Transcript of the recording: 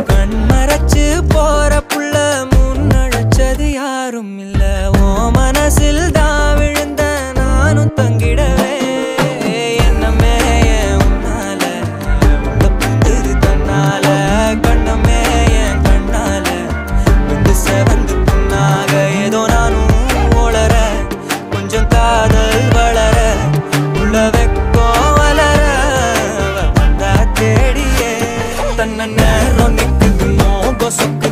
கண்மறைச்சு போற புள்ள முன்னழைச்சது யாரும் இல்ல ஓ மனசில் தான் விழுந்த நானும் தங்கிடவே என்னமே உன்னால உள்ள புந்துரு தன்னால கண்ணமே என் கண்ணால வந்து செவந்து புண்ணாக ஏதோ நானும் ஓளற கொஞ்சம் காதல் வளர உள்ள வெக்கோ வளர வந்தா தேடியே தன்ன நேரம் நிக்குது மோக சொக்க